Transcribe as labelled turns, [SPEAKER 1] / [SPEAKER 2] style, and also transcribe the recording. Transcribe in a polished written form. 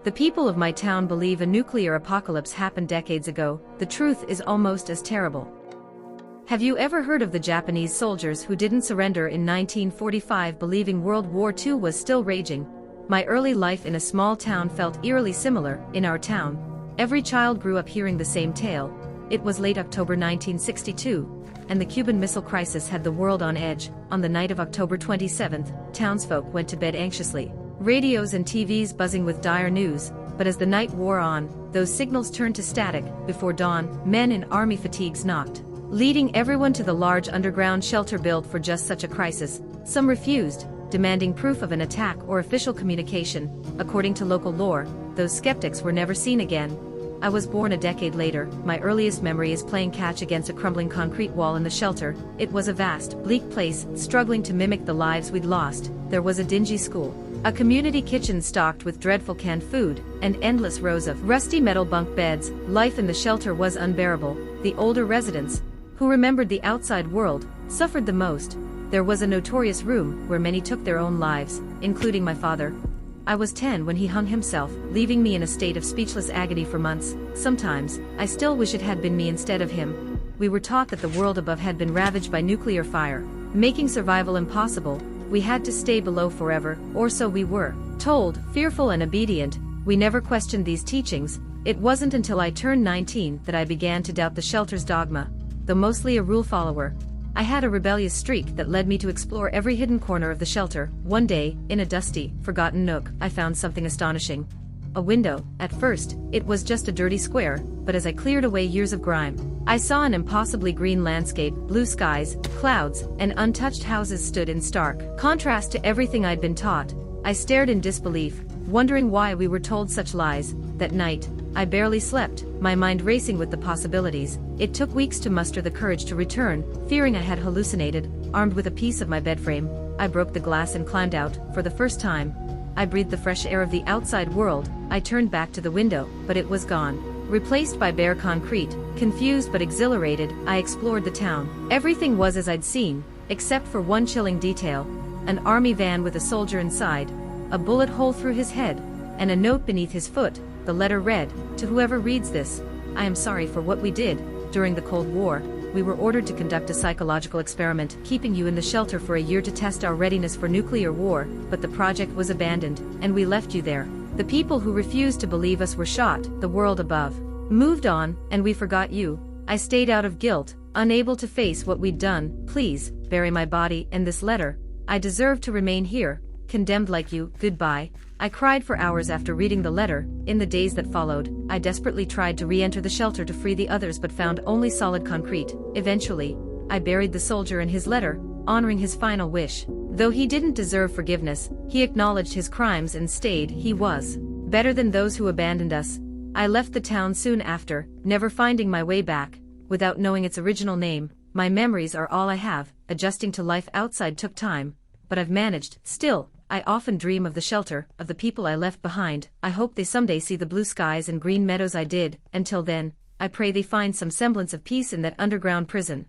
[SPEAKER 1] The people of my town believe a nuclear apocalypse happened decades ago. The truth is almost as terrible. Have you ever heard of the Japanese soldiers who didn't surrender in 1945 believing World War II was still raging? My early life in a small town felt eerily similar. In our town, every child grew up hearing the same tale. It was late October 1962, and the Cuban Missile Crisis had the world on edge. On the night of October 27th, townsfolk went to bed anxiously, radios and TVs buzzing with dire news. But as the night wore on, those signals turned to static. Before dawn, men in army fatigues knocked, leading everyone to the large underground shelter built for just such a crisis. Some refused, demanding proof of an attack or official communication. According to local lore, those skeptics were never seen again. I was born a decade later. My earliest memory is playing catch against a crumbling concrete wall in the shelter. It was a vast, bleak place, struggling to mimic the lives we'd lost. There was a dingy school, a community kitchen stocked with dreadful canned food, and endless rows of rusty metal bunk beds. Life in the shelter was unbearable. The older residents, who remembered the outside world, suffered the most. There was a notorious room where many took their own lives, including my father. I was 10 when he hung himself, leaving me in a state of speechless agony for months. Sometimes, I still wish it had been me instead of him. We were taught that the world above had been ravaged by nuclear fire, making survival impossible. We had to stay below forever, or so we were told. Fearful and obedient, we never questioned these teachings. It wasn't until I turned 19 that I began to doubt the shelter's dogma. Though mostly a rule follower, I had a rebellious streak that led me to explore every hidden corner of the shelter. One day, in a dusty, forgotten nook, I found something astonishing. A window. At first, it was just a dirty square, but as I cleared away years of grime, I saw an impossibly green landscape. Blue skies, clouds, and untouched houses stood in stark contrast to everything I'd been taught. I stared in disbelief, wondering why we were told such lies. That night, I barely slept, my mind racing with the possibilities. It took weeks to muster the courage to return, fearing I had hallucinated. Armed with a piece of my bed frame, I broke the glass and climbed out. For the first time, I breathed the fresh air of the outside world. I turned back to the window, but it was gone, replaced by bare concrete. Confused but exhilarated, I explored the town. Everything was as I'd seen, except for one chilling detail: an army van with a soldier inside, a bullet hole through his head, and a note beneath his foot. The letter read, "To whoever reads this, I am sorry for what we did. During the Cold War, we were ordered to conduct a psychological experiment, keeping you in the shelter for a year to test our readiness for nuclear war, but the project was abandoned, and we left you there. The people who refused to believe us were shot. The world above moved on, and we forgot you. I stayed out of guilt, unable to face what we'd done. Please, bury my body and this letter. I deserve to remain here, condemned like you. Goodbye." I cried for hours after reading the letter. In the days that followed, I desperately tried to re-enter the shelter to free the others but found only solid concrete. Eventually, I buried the soldier and his letter, honoring his final wish. Though he didn't deserve forgiveness, he acknowledged his crimes and stayed. He was better than those who abandoned us. I left the town soon after, never finding my way back, without knowing its original name. My memories are all I have. Adjusting to life outside took time, but I've managed. Still, I often dream of the shelter, of the people I left behind. I hope they someday see the blue skies and green meadows I did. Until then, I pray they find some semblance of peace in that underground prison.